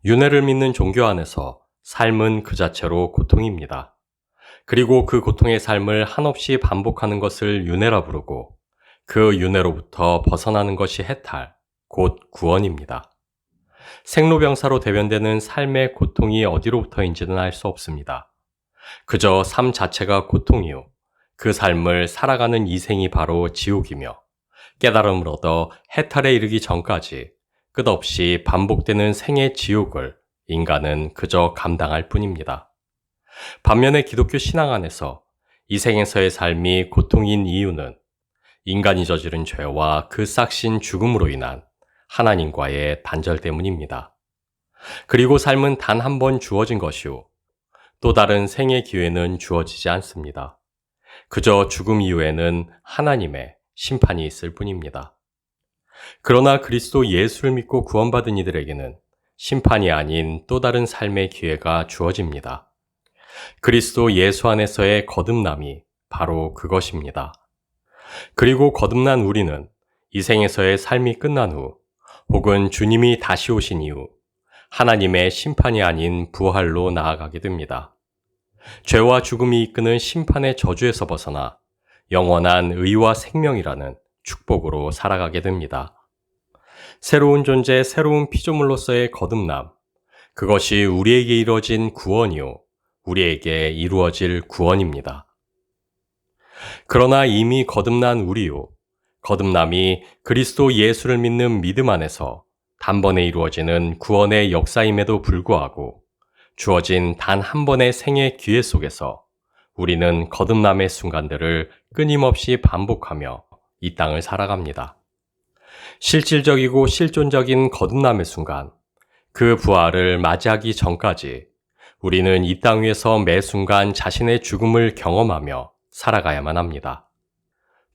윤회를 믿는 종교 안에서 삶은 그 자체로 고통입니다. 그리고 그 고통의 삶을 한없이 반복하는 것을 윤회라 부르고 그 윤회로부터 벗어나는 것이 해탈, 곧 구원입니다. 생로병사로 대변되는 삶의 고통이 어디로부터인지는 알 수 없습니다. 그저 삶 자체가 고통이요. 그 삶을 살아가는 이생이 바로 지옥이며 깨달음을 얻어 해탈에 이르기 전까지 끝없이 반복되는 생의 지옥을 인간은 그저 감당할 뿐입니다. 반면에 기독교 신앙 안에서 이 생에서의 삶이 고통인 이유는 인간이 저지른 죄와 그 싹신 죽음으로 인한 하나님과의 단절 때문입니다. 그리고 삶은 단 한 번 주어진 것이요. 또 다른 생의 기회는 주어지지 않습니다. 그저 죽음 이후에는 하나님의 심판이 있을 뿐입니다. 그러나 그리스도 예수를 믿고 구원받은 이들에게는 심판이 아닌 또 다른 삶의 기회가 주어집니다. 그리스도 예수 안에서의 거듭남이 바로 그것입니다. 그리고 거듭난 우리는 이 생에서의 삶이 끝난 후 혹은 주님이 다시 오신 이후 하나님의 심판이 아닌 부활로 나아가게 됩니다. 죄와 죽음이 이끄는 심판의 저주에서 벗어나 영원한 의와 생명이라는 축복으로 살아가게 됩니다. 새로운 존재, 새로운 피조물로서의 거듭남, 그것이 우리에게 이루어진 구원이요, 우리에게 이루어질 구원입니다. 그러나 이미 거듭난 우리요, 거듭남이 그리스도 예수를 믿는 믿음 안에서 단번에 이루어지는 구원의 역사임에도 불구하고 주어진 단 한 번의 생의 기회 속에서 우리는 거듭남의 순간들을 끊임없이 반복하며 이 땅을 살아갑니다. 실질적이고 실존적인 거듭남의 순간, 그 부활을 맞이하기 전까지 우리는 이 땅 위에서 매 순간 자신의 죽음을 경험하며 살아가야만 합니다.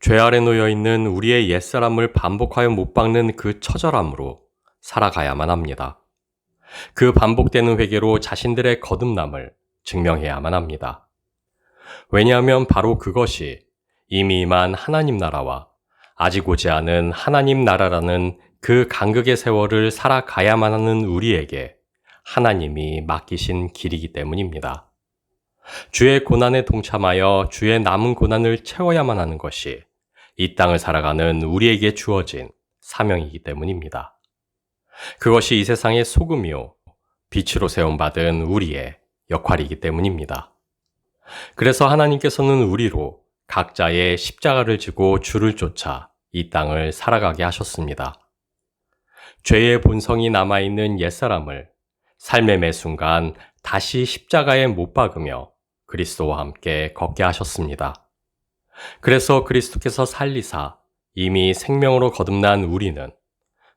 죄 아래 놓여 있는 우리의 옛사람을 반복하여 못 박는 그 처절함으로 살아가야만 합니다. 그 반복되는 회개로 자신들의 거듭남을 증명해야만 합니다. 왜냐하면 바로 그것이 이미 임한 하나님 나라와 아직 오지 않은 하나님 나라라는 그 간극의 세월을 살아가야만 하는 우리에게 하나님이 맡기신 길이기 때문입니다. 주의 고난에 동참하여 주의 남은 고난을 채워야만 하는 것이 이 땅을 살아가는 우리에게 주어진 사명이기 때문입니다. 그것이 이 세상의 소금이요, 빛으로 세움받은 우리의 역할이기 때문입니다. 그래서 하나님께서는 우리로 각자의 십자가를 지고 주를 쫓아 이 땅을 살아가게 하셨습니다. 죄의 본성이 남아있는 옛사람을 삶의 매 순간 다시 십자가에 못 박으며 그리스도와 함께 걷게 하셨습니다. 그래서 그리스도께서 살리사 이미 생명으로 거듭난 우리는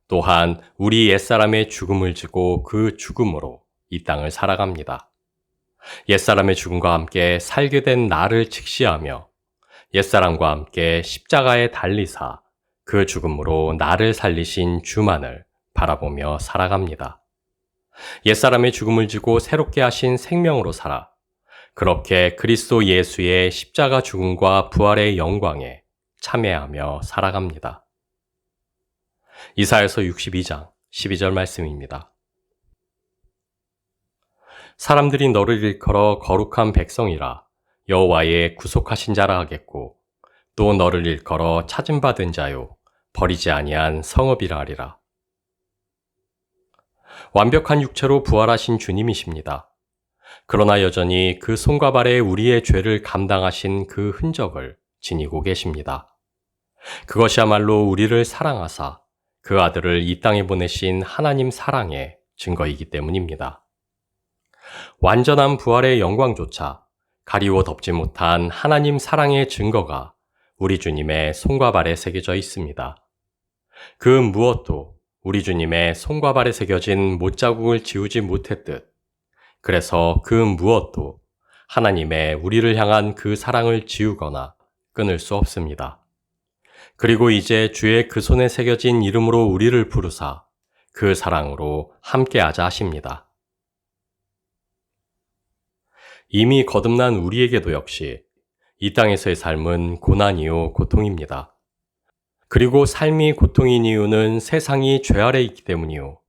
또한 우리 옛사람의 죽음을 지고 그 죽음으로 이 땅을 살아갑니다. 옛사람의 죽음과 함께 살게 된 나를 직시하며 옛사람과 함께 십자가에 달리사 그 죽음으로 나를 살리신 주만을 바라보며 살아갑니다. 옛사람의 죽음을 지고 새롭게 하신 생명으로 살아 그렇게 그리스도 예수의 십자가 죽음과 부활의 영광에 참여하며 살아갑니다. 이사야서 62장 12절 말씀입니다. 사람들이 너를 일컬어 거룩한 백성이라 여호와의 구속하신 자라 하겠고 또 너를 일컬어 찾음받은 자요 버리지 아니한 성읍이라 하리라. 완벽한 육체로 부활하신 주님이십니다. 그러나 여전히 그 손과 발에 우리의 죄를 감당하신 그 흔적을 지니고 계십니다. 그것이야말로 우리를 사랑하사 그 아들을 이 땅에 보내신 하나님 사랑의 증거이기 때문입니다. 완전한 부활의 영광조차 가리워 덮지 못한 하나님 사랑의 증거가 우리 주님의 손과 발에 새겨져 있습니다. 그 무엇도 우리 주님의 손과 발에 새겨진 못자국을 지우지 못했듯 그래서 그 무엇도 하나님의 우리를 향한 그 사랑을 지우거나 끊을 수 없습니다. 그리고 이제 주의 그 손에 새겨진 이름으로 우리를 부르사 그 사랑으로 함께하자 하십니다. 이미 거듭난 우리에게도 역시 이 땅에서의 삶은 고난이요 고통입니다. 그리고 삶이 고통인 이유는 세상이 죄 아래 있기 때문이요.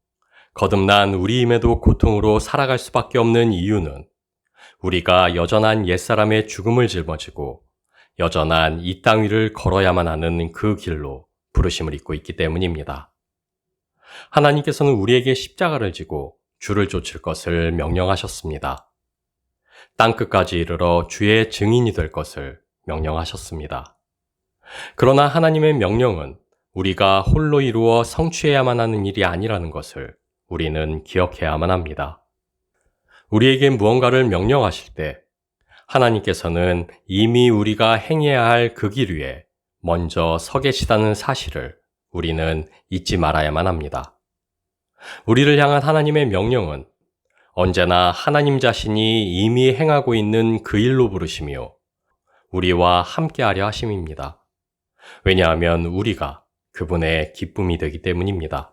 거듭난 우리임에도 고통으로 살아갈 수밖에 없는 이유는 우리가 여전한 옛사람의 죽음을 짊어지고 여전한 이 땅 위를 걸어야만 하는 그 길로 부르심을 입고 있기 때문입니다. 하나님께서는 우리에게 십자가를 지고 주를 쫓을 것을 명령하셨습니다. 땅끝까지 이르러 주의 증인이 될 것을 명령하셨습니다. 그러나 하나님의 명령은 우리가 홀로 이루어 성취해야만 하는 일이 아니라는 것을 우리는 기억해야만 합니다. 우리에게 무언가를 명령하실 때 하나님께서는 이미 우리가 행해야 할 그 길 위에 먼저 서 계시다는 사실을 우리는 잊지 말아야만 합니다. 우리를 향한 하나님의 명령은 언제나 하나님 자신이 이미 행하고 있는 그 일로 부르시며 우리와 함께하려 하심입니다. 왜냐하면 우리가 그분의 기쁨이 되기 때문입니다.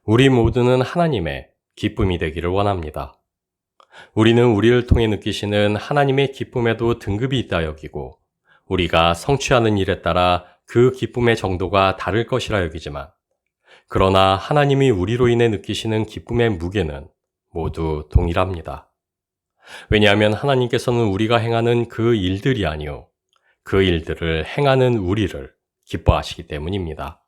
우리 모두는 하나님의 기쁨이 되기를 원합니다. 우리는 우리를 통해 느끼시는 하나님의 기쁨에도 등급이 있다 여기고 우리가 성취하는 일에 따라 그 기쁨의 정도가 다를 것이라 여기지만 그러나 하나님이 우리로 인해 느끼시는 기쁨의 무게는 모두 동일합니다. 왜냐하면 하나님께서는 우리가 행하는 그 일들이 아니요 그 일들을 행하는 우리를 기뻐하시기 때문입니다.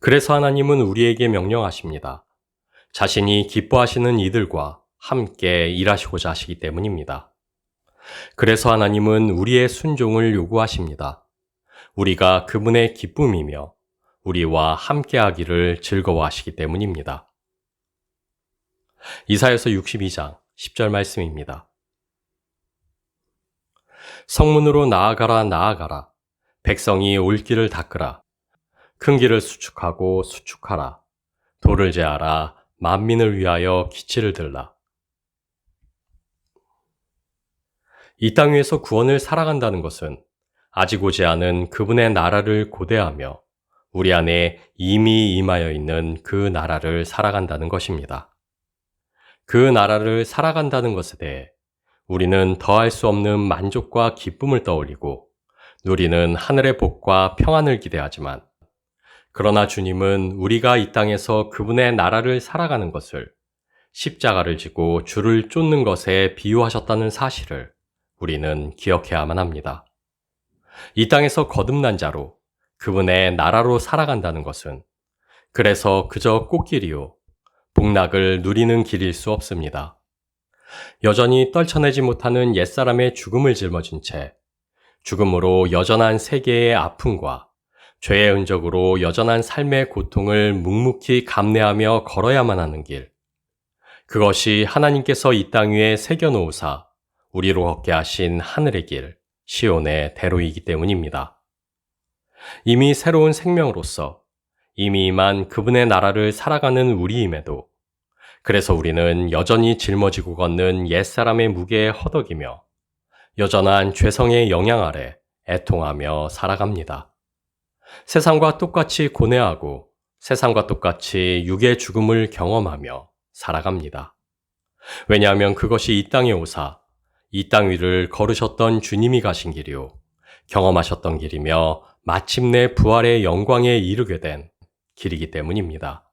그래서 하나님은 우리에게 명령하십니다. 자신이 기뻐하시는 이들과 함께 일하시고자 하시기 때문입니다. 그래서 하나님은 우리의 순종을 요구하십니다. 우리가 그분의 기쁨이며 우리와 함께하기를 즐거워하시기 때문입니다. 이사야서 62장 10절 말씀입니다. 성문으로 나아가라 나아가라. 백성이 올 길을 닦으라. 큰 길을 수축하고 수축하라. 돌을 제하라. 만민을 위하여 기치를 들라. 이 땅 위에서 구원을 살아간다는 것은 아직 오지 않은 그분의 나라를 고대하며 우리 안에 이미 임하여 있는 그 나라를 살아간다는 것입니다. 그 나라를 살아간다는 것에 대해 우리는 더할 수 없는 만족과 기쁨을 떠올리고 누리는 하늘의 복과 평안을 기대하지만 그러나 주님은 우리가 이 땅에서 그분의 나라를 살아가는 것을 십자가를 지고 주를 쫓는 것에 비유하셨다는 사실을 우리는 기억해야만 합니다. 이 땅에서 거듭난 자로 그분의 나라로 살아간다는 것은 그래서 그저 꽃길이요 복락을 누리는 길일 수 없습니다. 여전히 떨쳐내지 못하는 옛사람의 죽음을 짊어진 채 죽음으로 여전한 세계의 아픔과 죄의 흔적으로 여전한 삶의 고통을 묵묵히 감내하며 걸어야만 하는 길. 그것이 하나님께서 이 땅 위에 새겨놓으사 우리로 걷게 하신 하늘의 길, 시온의 대로이기 때문입니다. 이미 새로운 생명으로서 이미 임한 그분의 나라를 살아가는 우리임에도 그래서 우리는 여전히 짊어지고 걷는 옛사람의 무게에 허덕이며 여전한 죄성의 영향 아래 애통하며 살아갑니다. 세상과 똑같이 고뇌하고 세상과 똑같이 육의 죽음을 경험하며 살아갑니다. 왜냐하면 그것이 이 땅에 오사 이 땅 위를 걸으셨던 주님이 가신 길이요 경험하셨던 길이며 마침내 부활의 영광에 이르게 된 길이기 때문입니다.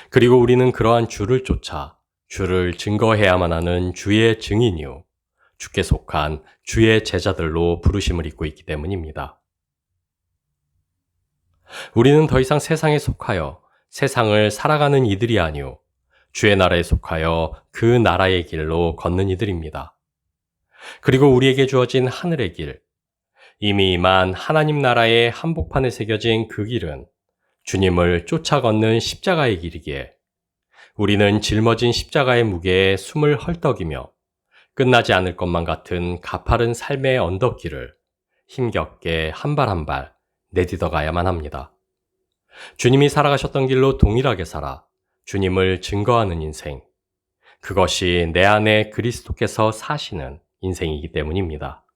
그리고 우리는 그러한 주를 쫓아 주를 증거해야만 하는 주의 증인이요 주께 속한 주의 제자들로 부르심을 입고 있기 때문입니다. 우리는 더 이상 세상에 속하여 세상을 살아가는 이들이 아니요 주의 나라에 속하여 그 나라의 길로 걷는 이들입니다. 그리고 우리에게 주어진 하늘의 길, 이미 임한 하나님 나라의 한복판에 새겨진 그 길은 주님을 쫓아 걷는 십자가의 길이기에 우리는 짊어진 십자가의 무게에 숨을 헐떡이며 끝나지 않을 것만 같은 가파른 삶의 언덕길을 힘겹게 한 발 한 발 내딛어 가야만 합니다. 주님이 살아가셨던 길로 동일하게 살아 주님을 증거하는 인생, 그것이 내 안에 그리스도께서 사시는 인생이기 때문입니다.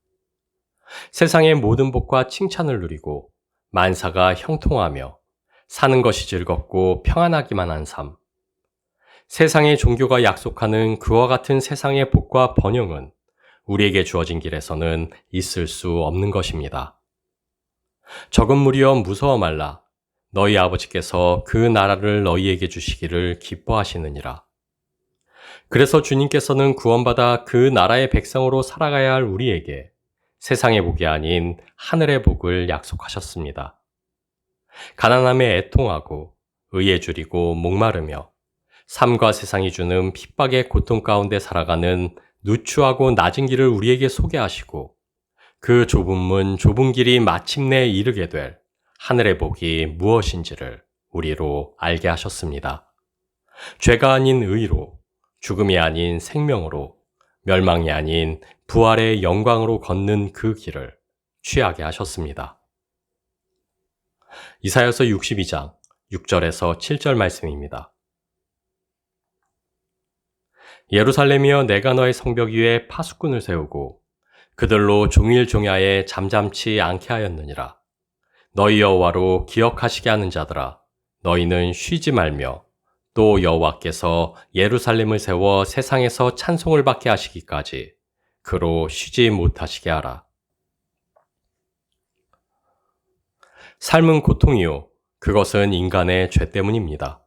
세상의 모든 복과 칭찬을 누리고 만사가 형통하며 사는 것이 즐겁고 평안하기만 한 삶. 세상의 종교가 약속하는 그와 같은 세상의 복과 번영은 우리에게 주어진 길에서는 있을 수 없는 것입니다. 적은 무리여 무서워 말라. 너희 아버지께서 그 나라를 너희에게 주시기를 기뻐하시느니라. 그래서 주님께서는 구원받아 그 나라의 백성으로 살아가야 할 우리에게 세상의 복이 아닌 하늘의 복을 약속하셨습니다. 가난함에 애통하고 의에 줄이고 목마르며 삶과 세상이 주는 핍박의 고통 가운데 살아가는 누추하고 낮은 길을 우리에게 소개하시고 그 좁은 문, 좁은 길이 마침내 이르게 될 하늘의 복이 무엇인지를 우리로 알게 하셨습니다. 죄가 아닌 의로, 죽음이 아닌 생명으로, 멸망이 아닌 부활의 영광으로 걷는 그 길을 취하게 하셨습니다. 이사야서 62장 6절에서 7절 말씀입니다. 예루살렘이여, 내가 너의 성벽 위에 파수꾼을 세우고 그들로 종일 종야에 잠잠치 않게 하였느니라. 너희 여호와로 기억하시게 하는 자들아, 너희는 쉬지 말며 또 여호와께서 예루살렘을 세워 세상에서 찬송을 받게 하시기까지 그로 쉬지 못하시게 하라. 삶은 고통이요, 그것은 인간의 죄 때문입니다.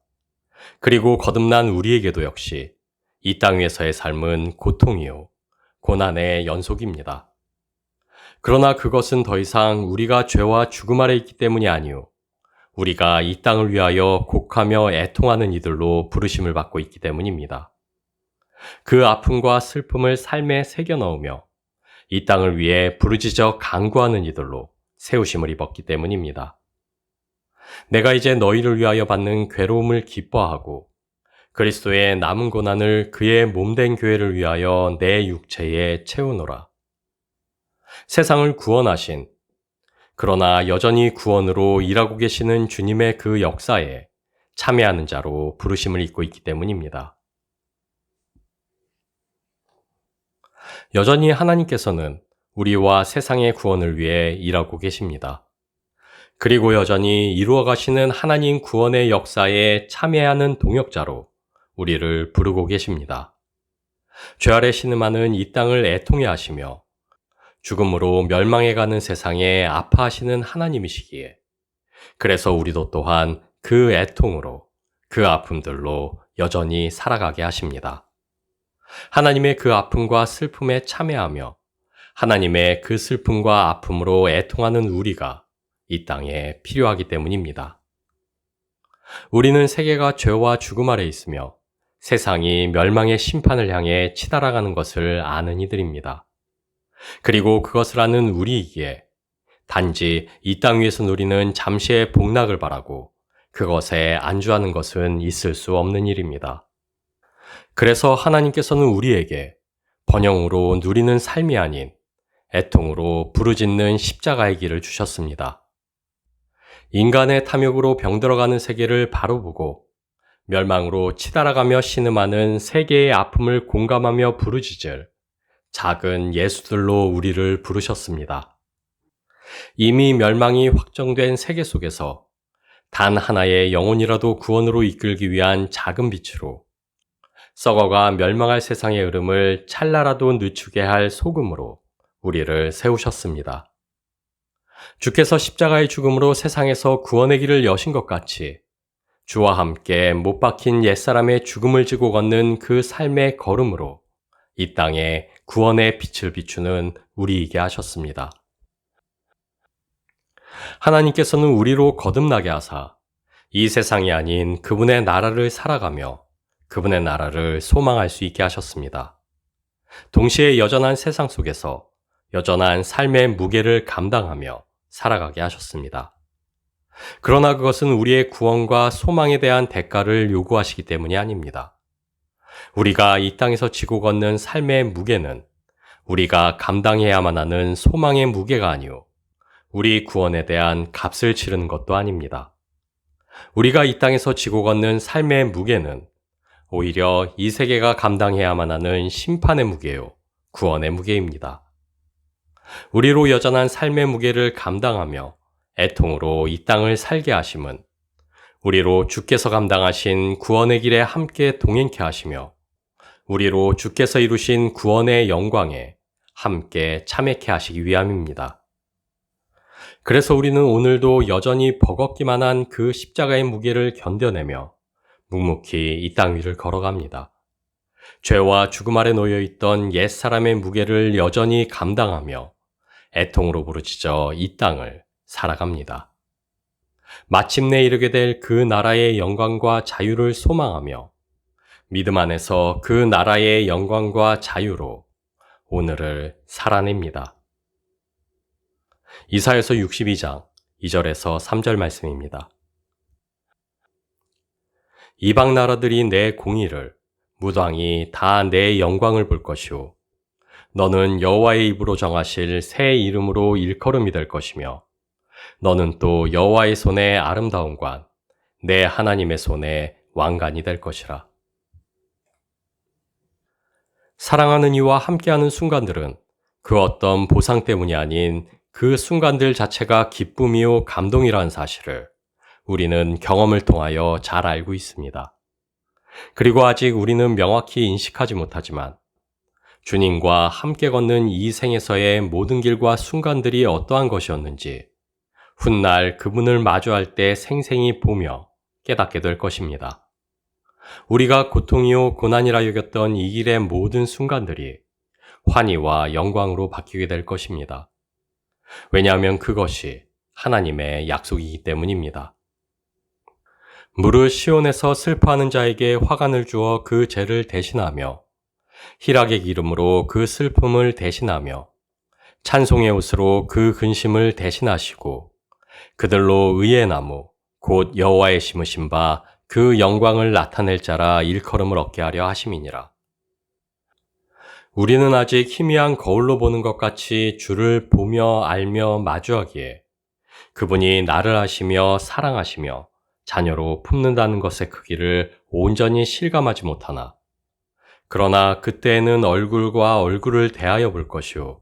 그리고 거듭난 우리에게도 역시 이 땅 위에서의 삶은 고통이요, 고난의 연속입니다. 그러나 그것은 더 이상 우리가 죄와 죽음 아래 있기 때문이 아니요, 우리가 이 땅을 위하여 곡하며 애통하는 이들로 부르심을 받고 있기 때문입니다. 그 아픔과 슬픔을 삶에 새겨 넣으며 이 땅을 위해 부르짖어 간구하는 이들로 세우심을 입었기 때문입니다. 내가 이제 너희를 위하여 받는 괴로움을 기뻐하고 그리스도의 남은 고난을 그의 몸된 교회를 위하여 내 육체에 채우노라. 세상을 구원하신, 그러나 여전히 구원으로 일하고 계시는 주님의 그 역사에 참여하는 자로 부르심을 입고 있기 때문입니다. 여전히 하나님께서는 우리와 세상의 구원을 위해 일하고 계십니다. 그리고 여전히 이루어 가시는 하나님 구원의 역사에 참여하는 동역자로 우리를 부르고 계십니다. 죄 아래 신음하는 이 땅을 애통해 하시며 죽음으로 멸망해가는 세상에 아파하시는 하나님이시기에, 그래서 우리도 또한 그 애통으로, 그 아픔들로 여전히 살아가게 하십니다. 하나님의 그 아픔과 슬픔에 참여하며 하나님의 그 슬픔과 아픔으로 애통하는 우리가 이 땅에 필요하기 때문입니다. 우리는 세계가 죄와 죽음 아래 있으며 세상이 멸망의 심판을 향해 치달아가는 것을 아는 이들입니다. 그리고 그것을 아는 우리이기에 단지 이 땅 위에서 누리는 잠시의 복락을 바라고 그것에 안주하는 것은 있을 수 없는 일입니다. 그래서 하나님께서는 우리에게 번영으로 누리는 삶이 아닌 애통으로 부르짖는 십자가의 길을 주셨습니다. 인간의 탐욕으로 병들어가는 세계를 바로 보고 멸망으로 치달아가며 신음하는 세계의 아픔을 공감하며 부르짖을 작은 예수들로 우리를 부르셨습니다. 이미 멸망이 확정된 세계 속에서 단 하나의 영혼이라도 구원으로 이끌기 위한 작은 빛으로, 썩어가 멸망할 세상의 흐름을 찰나라도 늦추게 할 소금으로 우리를 세우셨습니다. 주께서 십자가의 죽음으로 세상에서 구원의 길을 여신 것 같이 주와 함께 못 박힌 옛사람의 죽음을 지고 걷는 그 삶의 걸음으로 이 땅에 구원의 빛을 비추는 우리이게 하셨습니다. 하나님께서는 우리로 거듭나게 하사 이 세상이 아닌 그분의 나라를 살아가며 그분의 나라를 소망할 수 있게 하셨습니다. 동시에 여전한 세상 속에서 여전한 삶의 무게를 감당하며 살아가게 하셨습니다. 그러나 그것은 우리의 구원과 소망에 대한 대가를 요구하시기 때문이 아닙니다. 우리가 이 땅에서 지고 걷는 삶의 무게는 우리가 감당해야만 하는 소망의 무게가 아니오, 우리 구원에 대한 값을 치르는 것도 아닙니다. 우리가 이 땅에서 지고 걷는 삶의 무게는 오히려 이 세계가 감당해야만 하는 심판의 무게요, 구원의 무게입니다. 우리로 여전한 삶의 무게를 감당하며 애통으로 이 땅을 살게 하심은 우리로 주께서 감당하신 구원의 길에 함께 동행케 하시며 우리로 주께서 이루신 구원의 영광에 함께 참여케 하시기 위함입니다. 그래서 우리는 오늘도 여전히 버겁기만 한 그 십자가의 무게를 견뎌내며 묵묵히 이 땅 위를 걸어갑니다. 죄와 죽음 아래 놓여있던 옛사람의 무게를 여전히 감당하며 애통으로 부르짖어 이 땅을 살아갑니다. 마침내 이르게 될 그 나라의 영광과 자유를 소망하며 믿음 안에서 그 나라의 영광과 자유로 오늘을 살아냅니다. 이사야서 62장 2절에서 3절 말씀입니다. 이방 나라들이 내 공의를, 무당이 다 내 영광을 볼 것이요 너는 여호와의 입으로 정하실 새 이름으로 일컬음이 될 것이며 너는 또 여호와의 손에 아름다운 관, 내 하나님의 손에 왕관이 될 것이라. 사랑하는 이와 함께하는 순간들은 그 어떤 보상 때문이 아닌 그 순간들 자체가 기쁨이요 감동이라는 사실을 우리는 경험을 통하여 잘 알고 있습니다. 그리고 아직 우리는 명확히 인식하지 못하지만 주님과 함께 걷는 이 생에서의 모든 길과 순간들이 어떠한 것이었는지 훗날 그분을 마주할 때 생생히 보며 깨닫게 될 것입니다. 우리가 고통이요 고난이라 여겼던 이 길의 모든 순간들이 환희와 영광으로 바뀌게 될 것입니다. 왜냐하면 그것이 하나님의 약속이기 때문입니다. 무릇 시온에서 슬퍼하는 자에게 화관을 주어 그 죄를 대신하며 희락의 기름으로 그 슬픔을 대신하며 찬송의 옷으로 그 근심을 대신하시고 그들로 의의 나무 곧 여호와의 심으신 바 그 영광을 나타낼 자라 일컬음을 얻게 하려 하심이니라. 우리는 아직 희미한 거울로 보는 것 같이 주를 보며 알며 마주하기에 그분이 나를 아시며 사랑하시며 자녀로 품는다는 것의 크기를 온전히 실감하지 못하나 그러나 그때에는 얼굴과 얼굴을 대하여 볼 것이요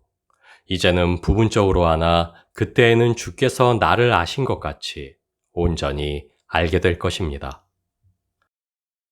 이제는 부분적으로 하나 그때에는 주께서 나를 아신 것 같이 온전히 알게 될 것입니다.